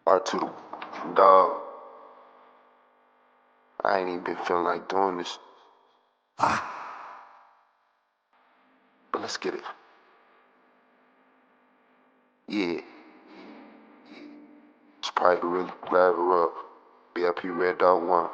R2, dog. I ain't even been feeling like doing this, but let's get it. Yeah, it's probably really glad we're up. BIP Red Dot 1.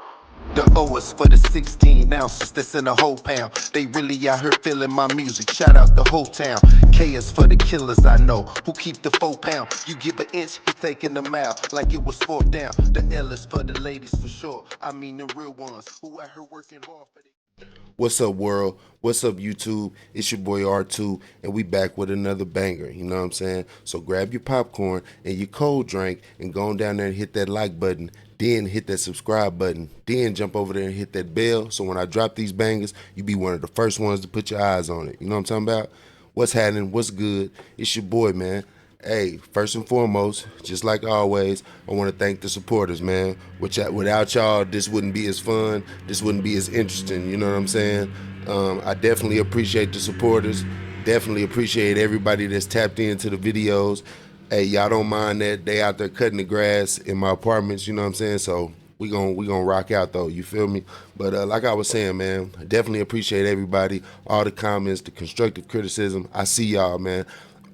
The O is for the 16 ounces that's in a whole pound. They really out here feeling my music. Shout out the whole town. K is for the killers I know who keep the 4 pound. You give an inch, he taking them out like it was 4th down. The L is for the ladies for sure. I mean the real ones who out here working hard for they. What's up, world? What's up, YouTube? It's your boy R2, and we back with another banger. You know what I'm saying? So grab your popcorn and your cold drink and go on down there and hit that like button. Then hit that subscribe button. Then jump over there and hit that bell. So when I drop these bangers, you be one of the first ones to put your eyes on it. You know what I'm talking about? What's happening? What's good? It's your boy, man. Hey, first and foremost, just like always, I want to thank the supporters, man. Without y'all, this wouldn't be as fun. This wouldn't be as interesting. You know what I'm saying? I definitely appreciate the supporters. Definitely appreciate everybody that's tapped into the videos. Hey, y'all don't mind that they out there cutting the grass in my apartments. You know what I'm saying? So we gonna rock out though. You feel me? But like I was saying, man, I definitely appreciate everybody, all the comments, the constructive criticism. I see y'all, man.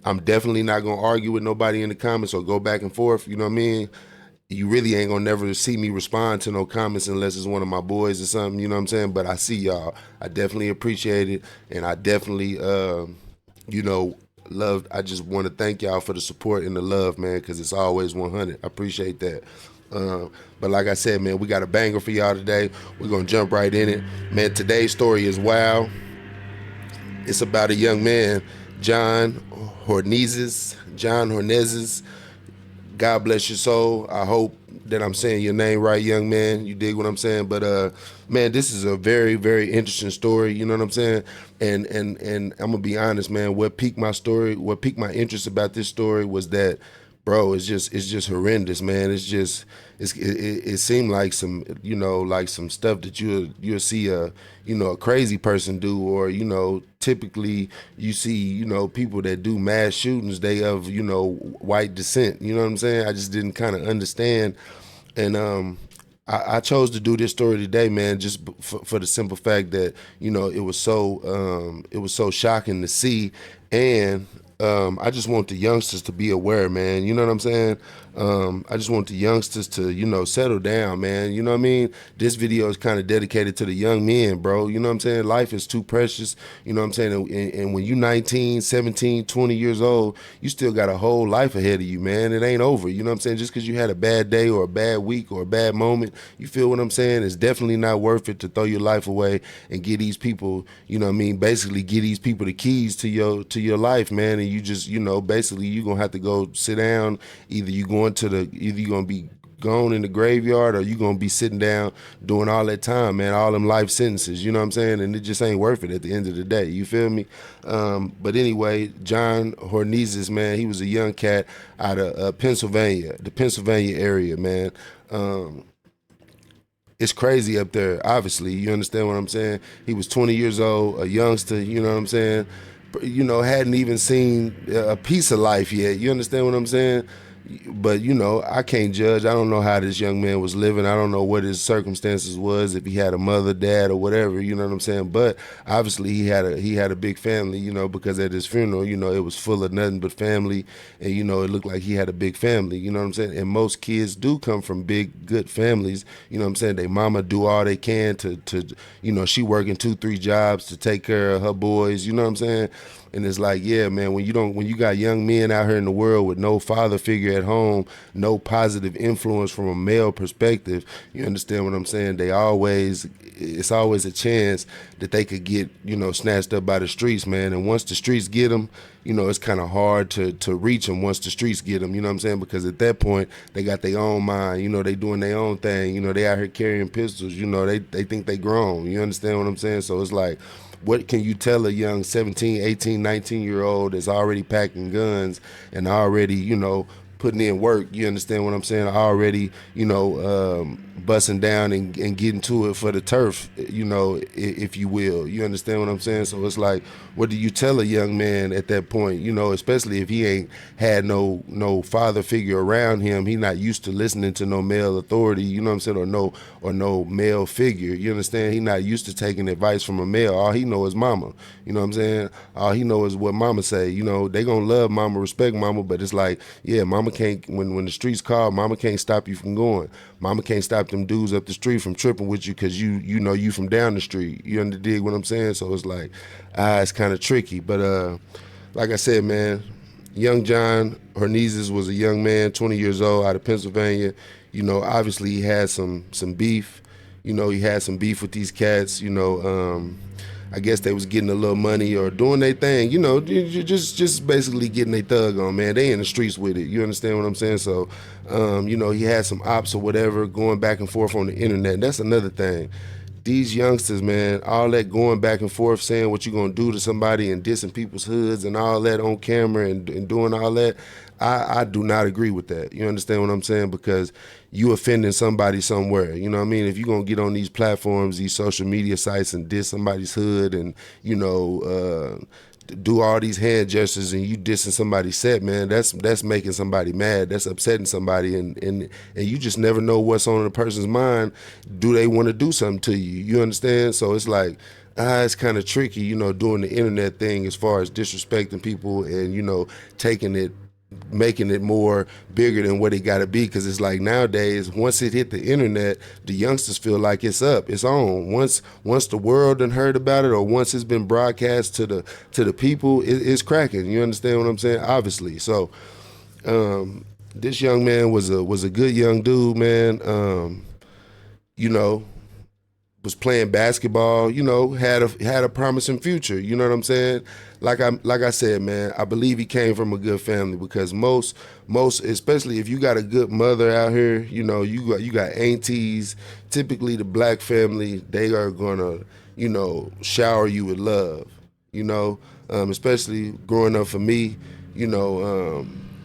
I'm definitely not gonna argue with nobody in the comments or go back and forth. You know what I mean? You really ain't gonna never see me respond to no comments unless it's one of my boys or something. You know what I'm saying? But I see y'all. I definitely appreciate it, and I definitely, you know, love. I just want to thank y'all for the support and the love, man, because it's always 100. I appreciate that. But like I said, man, we got a banger for y'all today. We're gonna jump right in it, man. Today's story is wild. It's about a young man, John Hornizes. John Hornezes. God bless your soul. I hope that I'm saying your name right, young man. You dig what I'm saying? But man, this is a very, very interesting story. You know what I'm saying? And I'm gonna be honest, man. What piqued my story, what piqued my interest about this story was that, bro, it's just horrendous, man. It seemed like some, like some stuff that you'll see a crazy person do, or typically you see people that do mass shootings, they of white descent. You know what I'm saying? I just didn't kind of understand, and I chose to do this story today, man, just for the simple fact that it was so shocking to see, and I just want the youngsters to be aware, man. You know what I'm saying? I just want the youngsters to, settle down, man. You know what I mean? This video is kind of dedicated to the young men, bro. You know what I'm saying? Life is too precious. You know what I'm saying? And when you're 19, 17, 20 years old, you still got a whole life ahead of you, man. It ain't over. You know what I'm saying? Just because you had a bad day or a bad week or a bad moment, you feel what I'm saying? It's definitely not worth it to throw your life away and give these people, you know what I mean? Basically give these people the keys to your life, man. And you just, basically you're going to have to go sit down. Either you're going to be gone in the graveyard, or you gonna be sitting down doing all that time, man, all them life sentences, you know what I'm saying? And it just ain't worth it at the end of the day, you feel me? But anyway, John Hornizes, man, he was a young cat out of Pennsylvania, the Pennsylvania area, man. It's crazy up there, obviously, you understand what I'm saying? He was 20 years old, a youngster, you know what I'm saying? Hadn't even seen a piece of life yet, you understand what I'm saying? But I can't judge. I don't know how this young man was living. I don't know what his circumstances was, if he had a mother, dad, or whatever, you know what I'm saying? But obviously he had a big family, because at his funeral, it was full of nothing but family, and it looked like he had a big family, you know what I'm saying? And most kids do come from big good families, you know what I'm saying? They mama do all they can to she working 2-3 jobs to take care of her boys, you know what I'm saying? And it's like, yeah, man, when you got young men out here in the world with no father figure at home, no positive influence from a male perspective, you understand what I'm saying? It's always a chance that they could get, snatched up by the streets, man. And once the streets get them, it's kind of hard to reach them once the streets get them, you know what I'm saying? Because at that point, they got their own mind, they doing their own thing, they out here carrying pistols, they think they grown, you understand what I'm saying? So it's like, what can you tell a young 17, 18, 19-year-old that's already packing guns and already, putting in work? You understand what I'm saying? Already, busting down and getting to it for the turf, if you will. You understand what I'm saying? So it's like, what do you tell a young man at that point? Especially if he ain't had no father figure around him, he not used to listening to no male authority. You know what I'm saying? Or no male figure. You understand? He not used to taking advice from a male. All he know is mama. You know what I'm saying? All he know is what mama say. They gonna love mama, respect mama, but it's like, yeah, mama can't, when the streets call, mama can't stop you from going. Mama can't stop them dudes up the street from tripping with you because you from down the street. You dig what I'm saying? So it's like, it's kind of tricky. But like I said, man, young John Hornizes was a young man, 20 years old, out of Pennsylvania. Obviously he had some beef. He had some beef with these cats. I guess they was getting a little money or doing their thing. Just basically getting their thug on, man. They in the streets with it. You understand what I'm saying? So, he had some ops or whatever going back and forth on the internet. That's another thing. These youngsters, man, all that going back and forth, saying what you gonna do to somebody and dissing people's hoods and all that on camera and doing all that, I do not agree with that. You understand what I'm saying? Because you offending somebody somewhere. You know what I mean? If you're gonna get on these platforms, these social media sites and diss somebody's hood and, do all these hand gestures and you dissing somebody's set, man, that's making somebody mad. That's upsetting somebody, and you just never know what's on a person's mind. Do they want to do something to you? You understand? So it's like, it's kind of tricky, doing the internet thing as far as disrespecting people and, taking it, making it more bigger than what it got to be, because it's like nowadays, once it hit the internet, the youngsters feel like it's up, it's on. Once the world done heard about it, or once it's been broadcast to the people, it's cracking. You understand what I'm saying? Obviously. So this young man was a good young dude, man. Was playing basketball, had a promising future. You know what I'm saying? Like I said, man, I believe he came from a good family, because most, especially if you got a good mother out here, you got aunties. Typically, the black family, they are gonna, shower you with love. Especially growing up for me,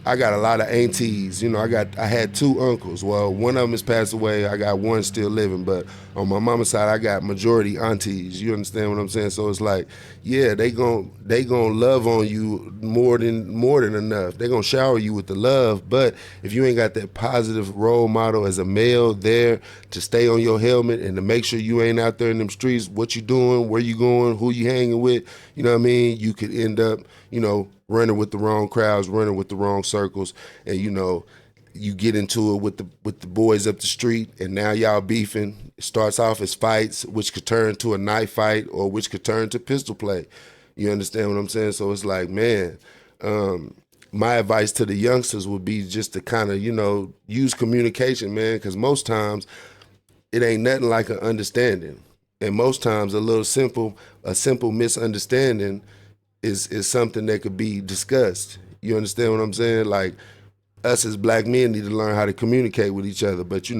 I got a lot of aunties. I had two uncles. Well, one of them has passed away. I got one still living, but on my mama's side, I got majority aunties. You understand what I'm saying? So it's like, yeah, they gon' love on you more than enough. They gonna shower you with the love, but if you ain't got that positive role model as a male there to stay on your helmet and to make sure you ain't out there in them streets, what you doing, where you going, who you hanging with, you know what I mean? You could end up, running with the wrong crowds, running with the wrong circles, and you get into it with the boys up the street, and now y'all beefing. It starts off as fights, which could turn to a knife fight, or which could turn to pistol play. You understand what I'm saying? So it's like, man, my advice to the youngsters would be just to kind of, use communication, man, because most times it ain't nothing like an understanding, and most times a simple misunderstanding is something that could be discussed. You understand what I'm saying? Like, us as black men need to learn how to communicate with each other, but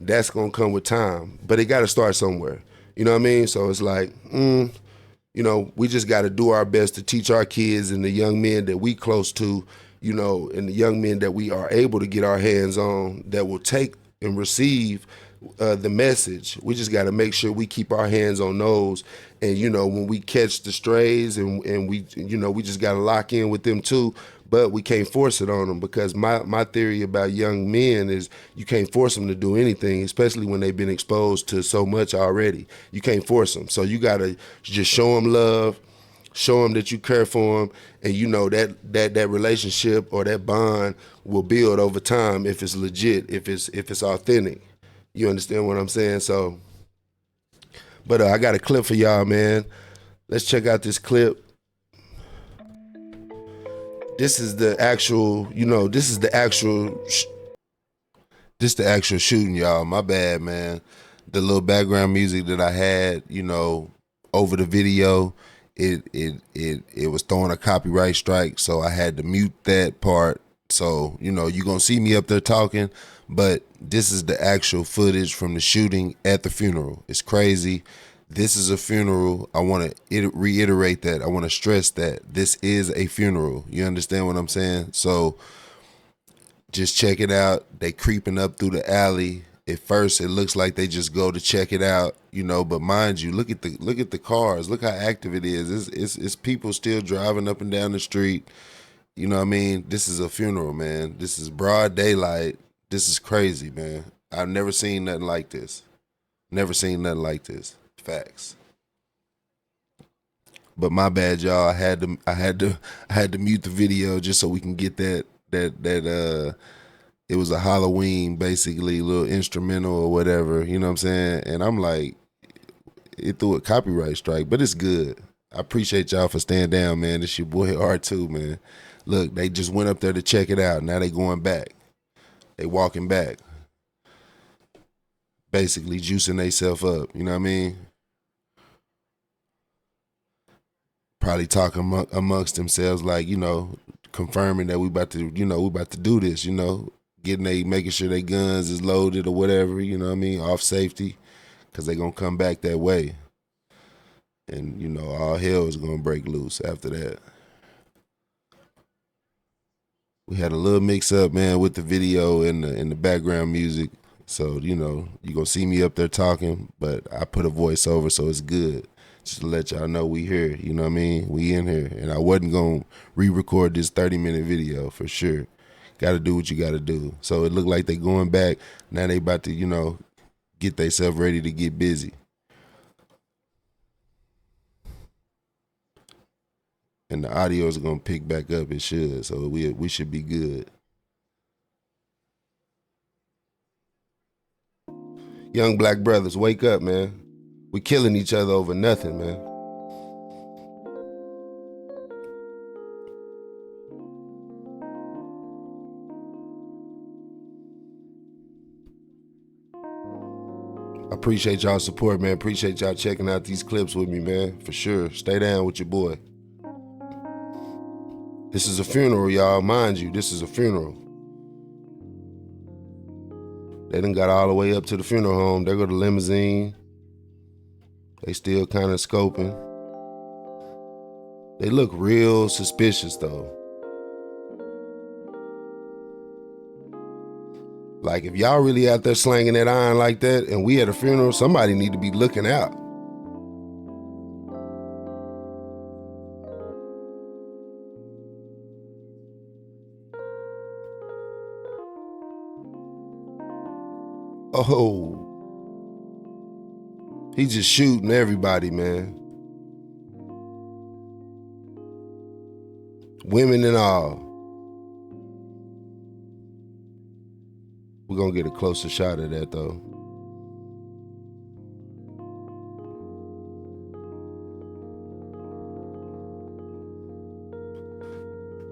that's gonna come with time. But it got to start somewhere. You know what I mean? So it's like, we just got to do our best to teach our kids and the young men that we close to, and the young men that we are able to get our hands on, that will take and receive the message. We just got to make sure we keep our hands on those, and when we catch the strays, and we we just got to lock in with them too. But we can't force it on them, because my theory about young men is you can't force them to do anything, especially when they've been exposed to so much already. You can't force them. So you got to just show them love, show them that you care for them, and that relationship or that bond will build over time if it's legit, if it's authentic. You understand what I'm saying? So, but I got a clip for y'all, man. Let's check out this clip. This is the actual, this the actual shooting, y'all. My bad, man. The little background music that I had, over the video, it was throwing a copyright strike, so I had to mute that part. So, you're gonna see me up there talking, but this is the actual footage from the shooting at the funeral. It's crazy. This is a funeral. I want to reiterate that. I want to stress that this is a funeral. You understand what I'm saying? So just check it out. They creeping up through the alley. At first, it looks like they just go to check it out, you know. But mind you, look at the cars. Look how active it is. It's people still driving up and down the street. You know what I mean? This is a funeral, man. This is broad daylight. This is crazy, man. I've never seen nothing like this. Never seen nothing like this. Facts. But my bad, y'all. I had to mute the video just so we can get that. It was a Halloween, basically, little instrumental or whatever. You know what I'm saying? And I'm like, it threw a copyright strike, but it's good. I appreciate y'all for staying down, man. It's your boy R2, man. Look, they just went up there to check it out. Now they going back. They walking back. Basically juicing themselves up. You know what I mean? Probably talking amongst themselves, like, you know, confirming that we about to do this, you know, making sure their guns is loaded or whatever, you know what I mean, off safety, because they gonna come back that way. And, you know, all hell is gonna break loose after that. We had a little mix up, man, with the video and the background music. So, you know, you gonna see me up there talking, but I put a voice over, so it's good. Just to let y'all know we here, you know what I mean? We in here. And I wasn't going to re-record this 30-minute video for sure. Got to do what you got to do. So it looked like they going back. Now they about to, you know, get themselves ready to get busy. And the audio is going to pick back up. It should. So we should be good. Young black brothers, wake up, man. We killing each other over nothing, man. I appreciate y'all support, man. Appreciate y'all checking out these clips with me, man. For sure. Stay down with your boy. This is a funeral, y'all. Mind you, this is a funeral. They done got all the way up to the funeral home. There go the limousine. They still kind of scoping. They look real suspicious, though. Like, if y'all really out there slanging that iron like that and we at a funeral, somebody need to be looking out. Oh. He just shooting everybody, man. Women and all. We're gonna get a closer shot of that, though.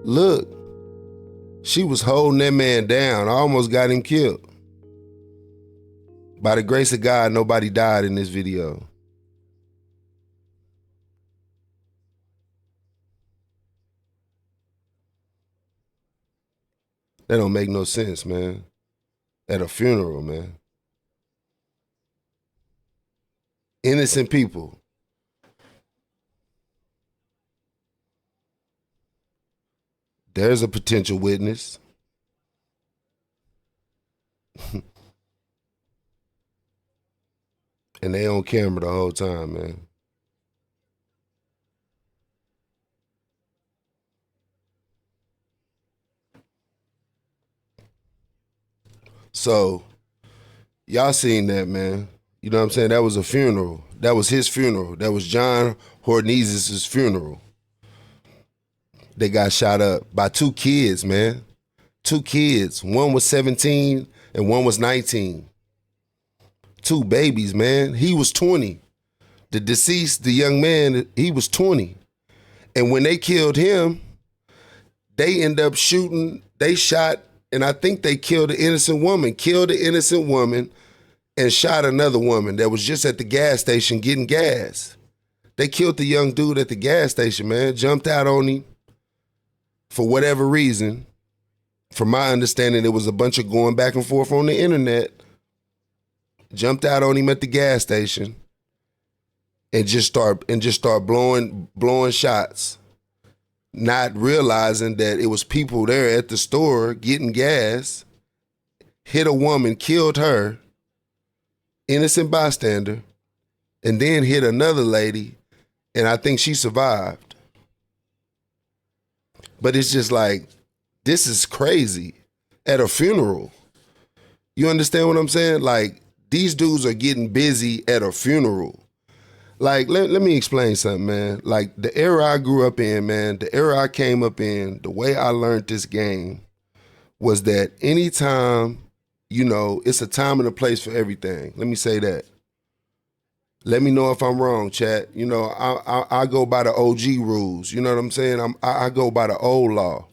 Look, she was holding that man down. I almost got him killed. By the grace of God, nobody died in this video. That don't make no sense, man. At a funeral, man. Innocent people. There's a potential witness. And they on camera the whole time, man. So, y'all seen that, man. You know what I'm saying? That was a funeral. That was his funeral. That was John Hornizes' funeral. They got shot up by two kids, man. Two kids. One was 17 and one was 19. Two babies, man. He was 20. The deceased, the young man, he was 20. And when they killed him, they end up shooting, they shot, and I think they killed an innocent woman, and shot another woman that was just at the gas station getting gas. They killed the young dude at the gas station, man, jumped out on him for whatever reason. From my understanding, it was a bunch of going back and forth on the internet. Jumped out on him at the gas station and just start blowing shots, not realizing that it was people there at the store getting gas, hit a woman, killed her, innocent bystander, and then hit another lady, and I think she survived. But it's just like, this is crazy at a funeral. You understand what I'm saying? Like, these dudes are getting busy at a funeral. Like, let me explain something, man. Like, the era I grew up in, man, the era I came up in, the way I learned this game was that anytime, it's a time and a place for everything. Let me say that. Let me know if I'm wrong, chat. I go by the OG rules. You know what I'm saying? I go by the old law.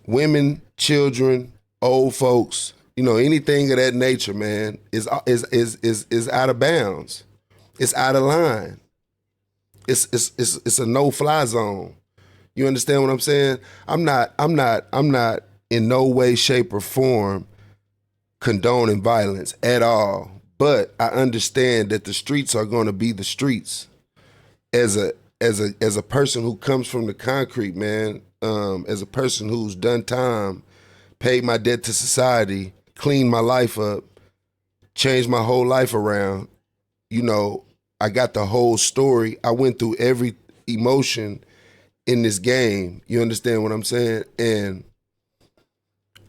Women, children, old folks, anything of that nature, man, is out of bounds. It's out of line. It's a no-fly zone. You understand what I'm saying? I'm not in no way, shape, or form condoning violence at all. But I understand that the streets are going to be the streets. As a person who comes from the concrete, man, as a person who's done time, paid my debt to society, cleaned my life up, changed my whole life around, I got the whole story. I went through every emotion in this game. You understand what I'm saying? And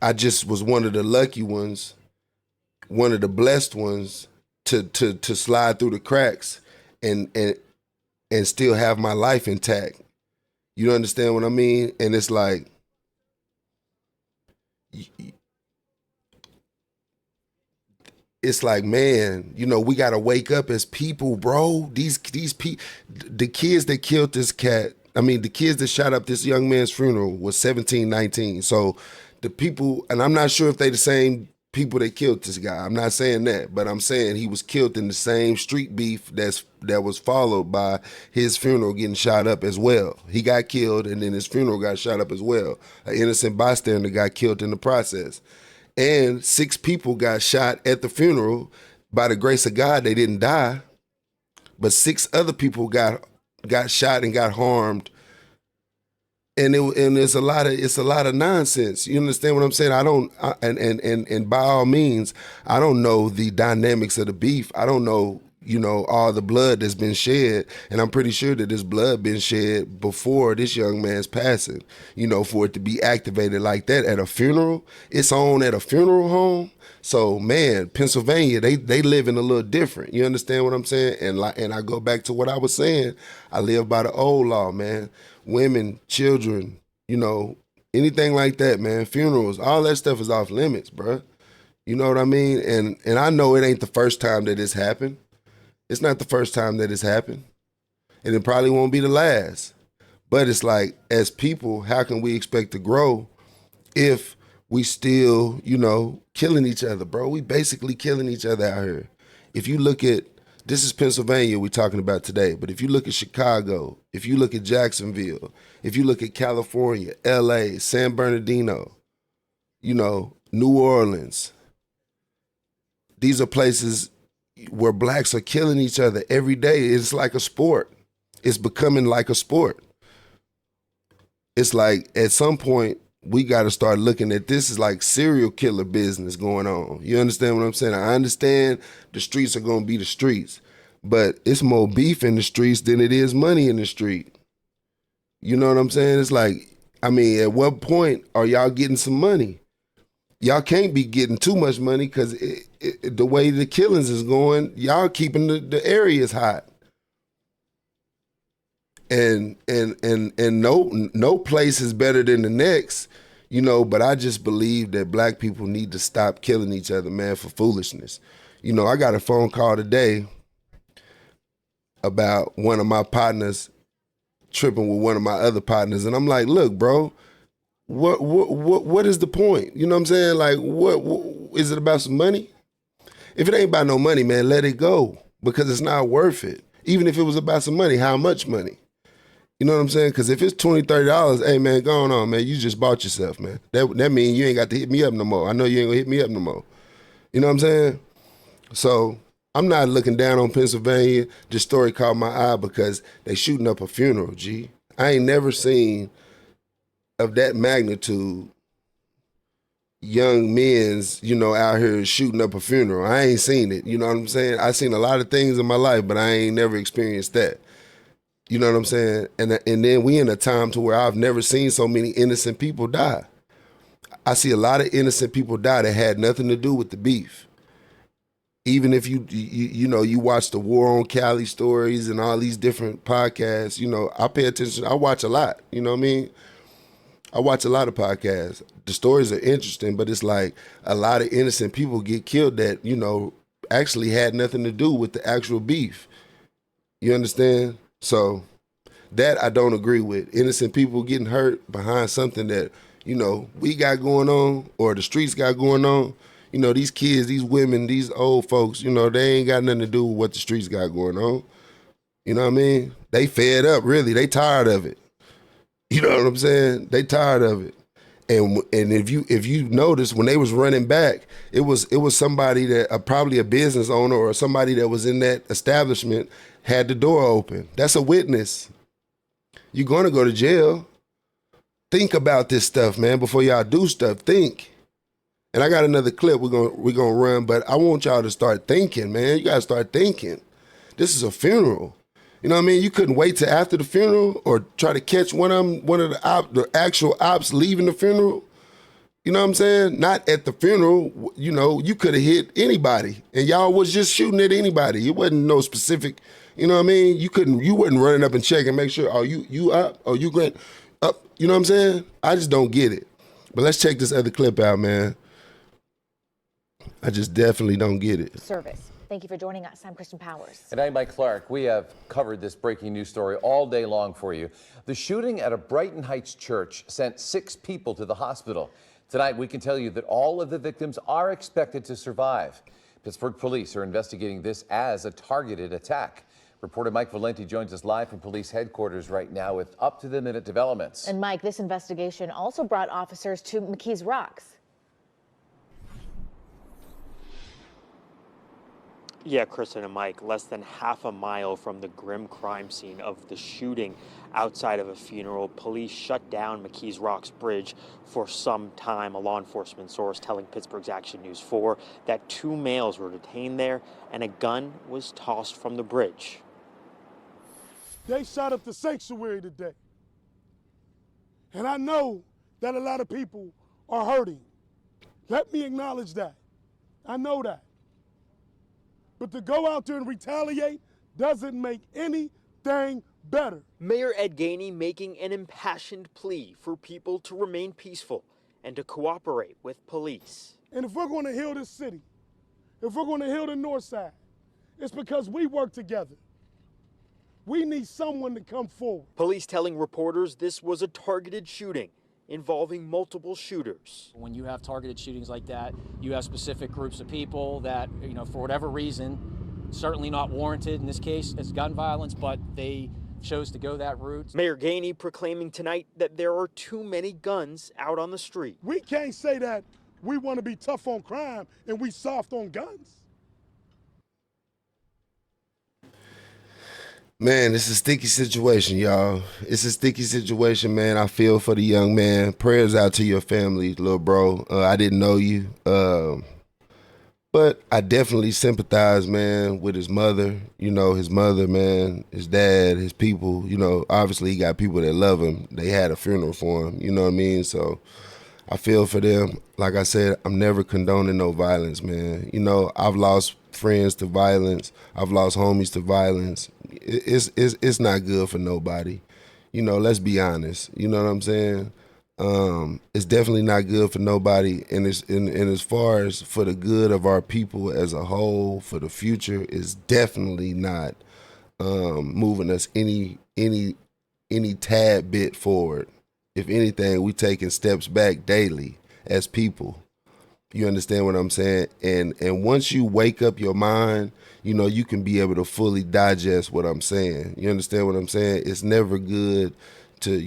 I just was one of the lucky ones, one of the blessed ones to slide through the cracks and still have my life intact. You understand what I mean? And it's like, man, we gotta wake up as people, bro. These people, the kids that killed this cat, the kids that shot up this young man's funeral was 17, 19. So the people, and I'm not sure if they the same people that killed this guy. I'm not saying that, but I'm saying he was killed in the same street beef that was followed by his funeral getting shot up as well. He got killed, and then his funeral got shot up as well. An innocent bystander got killed in the process. And 6 people got shot at the funeral. By the grace of God, they didn't die. But 6 other people got shot and got harmed. And it's a lot of nonsense. You understand what I'm saying? And by all means, I don't know the dynamics of the beef. I don't know, all the blood that's been shed. And I'm pretty sure that this blood been shed before this young man's passing. For it to be activated like that at a funeral, it's on at a funeral home. So, man, Pennsylvania, they living a little different. You understand what I'm saying? And I go back to what I was saying. I live by the old law, man. Women, children, anything like that, man. Funerals, all that stuff is off limits, bruh. You know what I mean? And I know it ain't the first time that it's happened. It's not the first time that it's happened. And it probably won't be the last. But it's like, as people, how can we expect to grow if we still, killing each other, bro? We basically killing each other out here. If you look at, this is Pennsylvania we're talking about today, but if you look at Chicago, if you look at Jacksonville, if you look at California, LA, San Bernardino, New Orleans, these are places where blacks are killing each other every day. It's like a sport. It's becoming like a sport. It's like, at some point, we got to start looking at this as like serial killer business going on. You understand what I'm saying? I understand the streets are going to be the streets, but it's more beef in the streets than it is money in the street. You know what I'm saying? It's like, at what point are y'all getting some money? Y'all can't be getting too much money because the way the killings is going, y'all keeping the areas hot. And no place is better than the next, but I just believe that black people need to stop killing each other, man, for foolishness. I got a phone call today about one of my partners tripping with one of my other partners, and I'm like, look, bro, what is the point? You know what I'm saying? Like, what is it about some money? If it ain't about no money, man, let it go, because it's not worth it. Even if it was about some money, how much money? You know what I'm saying? Because if it's $20, $30, hey, man, go on, man. You just bought yourself, man. That means you ain't got to hit me up no more. I know you ain't going to hit me up no more. You know what I'm saying? So I'm not looking down on Pennsylvania. This story caught my eye because they shooting up a funeral, G. I ain't never seen of that magnitude young men's, out here shooting up a funeral. I ain't seen it. You know what I'm saying? I seen a lot of things in my life, but I ain't never experienced that. You know what I'm saying? And then we in a time to where I've never seen so many innocent people die. I see a lot of innocent people die that had nothing to do with the beef. Even if you watch the War on Cali stories and all these different podcasts, I pay attention. I watch a lot. You know what I mean? I watch a lot of podcasts. The stories are interesting, but it's like a lot of innocent people get killed that, actually had nothing to do with the actual beef. You understand? So that I don't agree with. Innocent people getting hurt behind something that, we got going on or the streets got going on. These kids, these women, these old folks, they ain't got nothing to do with what the streets got going on. You know what I mean? They fed up, really. They tired of it. You know what I'm saying? They tired of it. And if you notice, when they was running back, it was somebody that probably a business owner or somebody that was in that establishment had the door open. That's a witness. You're gonna go to jail. Think about this stuff, man, before y'all do stuff. Think. And I got another clip we're gonna run, but I want y'all to start thinking, man. You gotta start thinking. This is a funeral. You know what I mean? You couldn't wait till after the funeral or try to catch one of the actual ops leaving the funeral. You know what I'm saying? Not at the funeral. You could have hit anybody, and y'all was just shooting at anybody. It wasn't no specific. You know what I mean? You wasn't running up and checking, make sure. Oh, you up? Oh, you going up? You know what I'm saying? I just don't get it. But let's check this other clip out, man. I just definitely don't get it. Service. Thank you for joining us. I'm Kristen Powers. And I'm Mike Clark. We have covered this breaking news story all day long for you. The shooting at a Brighton Heights church sent 6 people to the hospital. Tonight, we can tell you that all of the victims are expected to survive. Pittsburgh police are investigating this as a targeted attack. Reporter Mike Valenti joins us live from police headquarters right now with up-to-the-minute developments. And Mike, this investigation also brought officers to McKees Rocks. Yeah, Kristen and Mike, less than half a mile from the grim crime scene of the shooting outside of a funeral, police shut down McKees Rocks Bridge for some time. A law enforcement source telling Pittsburgh's Action News 4 that 2 males were detained there and a gun was tossed from the bridge. They shot up the sanctuary today. And I know that a lot of people are hurting. Let me acknowledge that. I know that. But to go out there and retaliate doesn't make anything better. Mayor Ed Gainey making an impassioned plea for people to remain peaceful and to cooperate with police. And if we're going to heal this city, if we're going to heal the north side, it's because we work together. We need someone to come forward. Police telling reporters this was a targeted shooting involving multiple shooters. When you have targeted shootings like that, you have specific groups of people that, for whatever reason, certainly not warranted in this case, it's gun violence, but they chose to go that route. Mayor Gainey proclaiming tonight that there are too many guns out on the street. We can't say that we want to be tough on crime and we soft on guns. Man, it's a sticky situation, y'all. It's a sticky situation, man. I feel for the young man. Prayers out to your family, little bro. I didn't know you, but I definitely sympathize, man, with his mother. His mother, man, his dad, his people. Obviously he got people that love him. They had a funeral for him, you know what I mean? So I feel for them. Like I said, I'm never condoning no violence, man. I've lost friends to violence. I've lost homies to violence. It's not good for nobody. Let's be honest. You know what I'm saying? It's definitely not good for nobody. And as far as for the good of our people as a whole, for the future, it's definitely not moving us any tad bit forward. If anything, we taking steps back daily as people. You understand what I'm saying? And once you wake up your mind, you can be able to fully digest what I'm saying. You understand what I'm saying? It's never good to,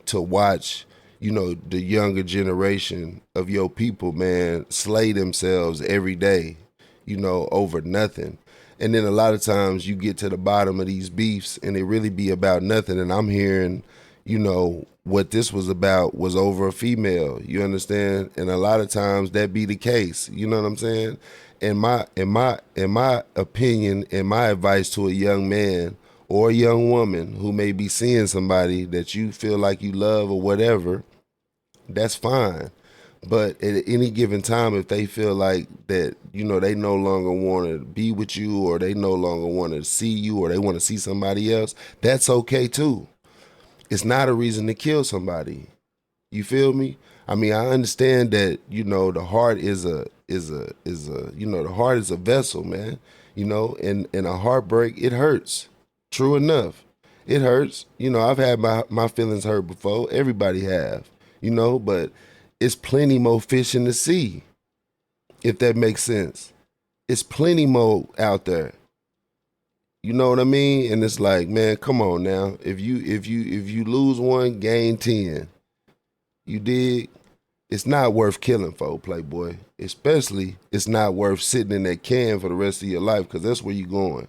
to watch, the younger generation of your people, man, slay themselves every day, over nothing. And then a lot of times you get to the bottom of these beefs and it really be about nothing. And I'm hearing, you know, what this was about was over a female. You understand? And a lot of times that be the case. You know what I'm saying? In my opinion, and my advice to a young man or a young woman who may be seeing somebody that you feel like you love or whatever, that's fine. But at any given time, if they feel like that, you know, they no longer want to be with you, or they no longer want to see you, or they want to see somebody else, that's okay too. It's not a reason to kill somebody. You feel me? I mean, I understand that, you know, the heart is a you know, the heart is a vessel, man. You know, and a heartbreak, it hurts. True enough. It hurts. You know, I've had my feelings hurt before. Everybody have, you know, but it's plenty more fish in the sea, if that makes sense. It's plenty more out there. You know what I mean? And it's like, man, come on now. If you lose one, gain 10. You dig? It's not worth killing, folk, Playboy. Especially, it's not worth sitting in that can for the rest of your life, because that's where you're going.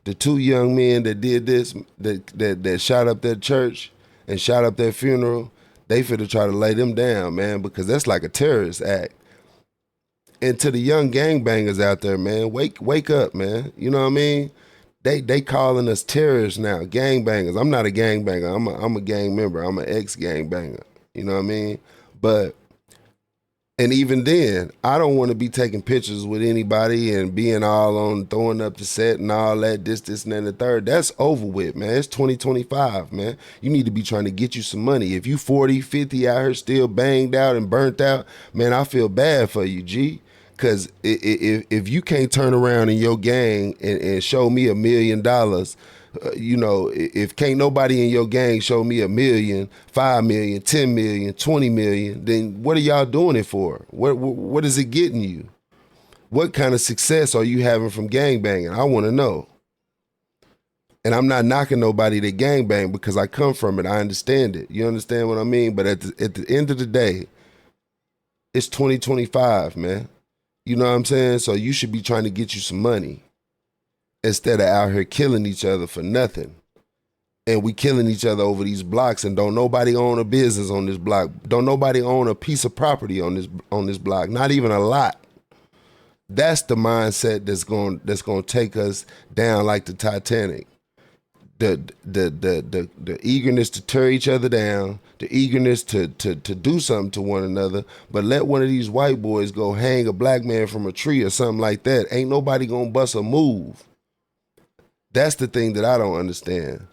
The two young men that did this, that shot up that church and shot up that funeral, they finna try to lay them down, man, because that's like a terrorist act. And to the young gangbangers out there, man, wake up, man. You know what I mean? They calling us terrorists now, gangbangers. I'm not a gangbanger. I'm a gang member. I'm an ex-gangbanger. You know what I mean? But, and even then, I don't want to be taking pictures with anybody and being all on throwing up the set and all that, this, and then the third. That's over with, man. It's 2025, man. You need to be trying to get you some money. If you 40, 50 out here still banged out and burnt out, man, I feel bad for you, G. Because if you can't turn around in your gang and show me $1 million, you know, if can't nobody in your gang show me $1 million, 5 million, 10 million, 20 million, then what are y'all doing it for? What is it getting you? What kind of success are you having from gangbanging? I want to know. And I'm not knocking nobody that gangbang, because I come from it. I understand it. You understand what I mean? But at the end of the day, it's 2025, man. You know what I'm saying? So you should be trying to get you some money instead of out here killing each other for nothing. And we killing each other over these blocks, and don't nobody own a business on this block. Don't nobody own a piece of property on this block, not even a lot. That's the mindset that's going to take us down like the Titanic. The eagerness to tear each other down, the eagerness to do something to one another, but let one of these white boys go hang a black man from a tree or something like that. Ain't nobody gonna bust a move. That's the thing that I don't understand.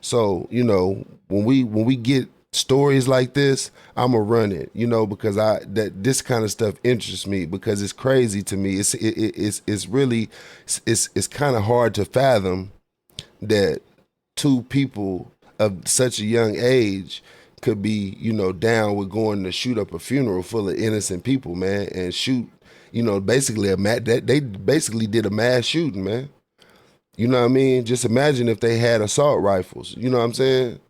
So, you know, when we get stories like this, I'ma run it, you know, because this kind of stuff interests me, because it's crazy to me. It's really kind of hard to fathom that two people of such a young age could be, you know, down with going to shoot up a funeral full of innocent people, man, and shoot, you know, basically they basically did a mass shooting, man. You know what I mean? Just imagine if they had assault rifles. You know what I'm saying?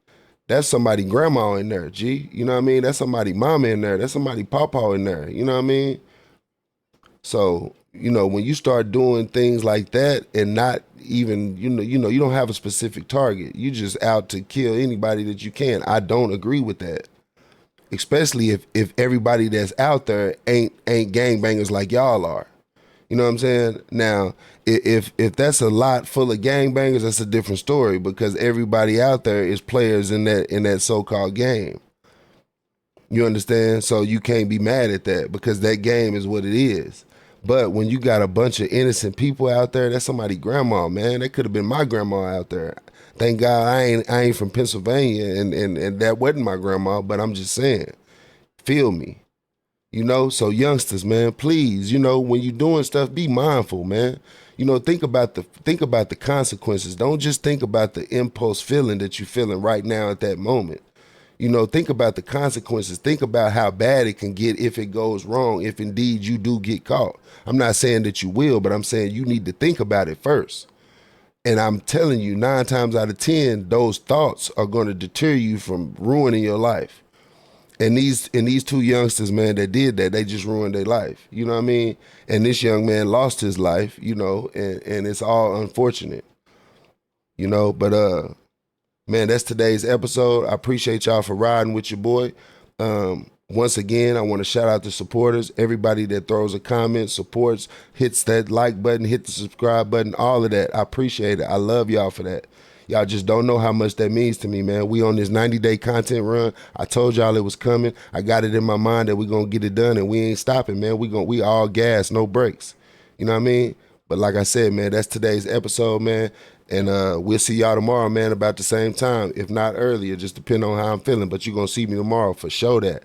That's somebody grandma in there, G. You know what I mean? That's somebody mama in there. That's somebody pawpaw in there. You know what I mean? So, you know, when you start doing things like that and not even, you don't have a specific target. You just out to kill anybody that you can. I don't agree with that. Especially if everybody that's out there ain't gangbangers like y'all are. You know what I'm saying? Now, if that's a lot full of gangbangers, that's a different story, because everybody out there is players in that so-called game. You understand? So you can't be mad at that, because that game is what it is. But when you got a bunch of innocent people out there, that's somebody's grandma, man. That could have been my grandma out there. Thank God I ain't from Pennsylvania, and that wasn't my grandma, but I'm just saying, feel me. You know, so youngsters, man, please, you know, when you're doing stuff, be mindful, man. You know, think about the consequences. Don't just think about the impulse feeling that you're feeling right now at that moment. You know, think about the consequences. Think about how bad it can get if it goes wrong, if indeed you do get caught. I'm not saying that you will, but I'm saying you need to think about it first. And I'm telling you, 9 times out of 10, those thoughts are going to deter you from ruining your life. And these two youngsters, man, that did that, they just ruined their life. You know what I mean? And this young man lost his life, you know, and it's all unfortunate. You know, but Man, that's today's episode. I appreciate y'all for riding with your boy. Once again, I want to shout out the supporters, everybody that throws a comment, supports, hits that like button, hit the subscribe button, all of that. I appreciate it. I love y'all for that. Y'all just don't know how much that means to me, man. We on this 90-day content run. I told y'all it was coming. I got it in my mind that we gonna get it done, and we ain't stopping, man. We all gas, no brakes. You know what I mean? But like I said, man, that's today's episode, man. And we'll see y'all tomorrow, man, about the same time, if not earlier, just depending on how I'm feeling. But you're gonna see me tomorrow for sure that.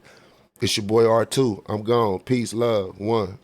It's your boy R2. I'm gone. Peace, love, one.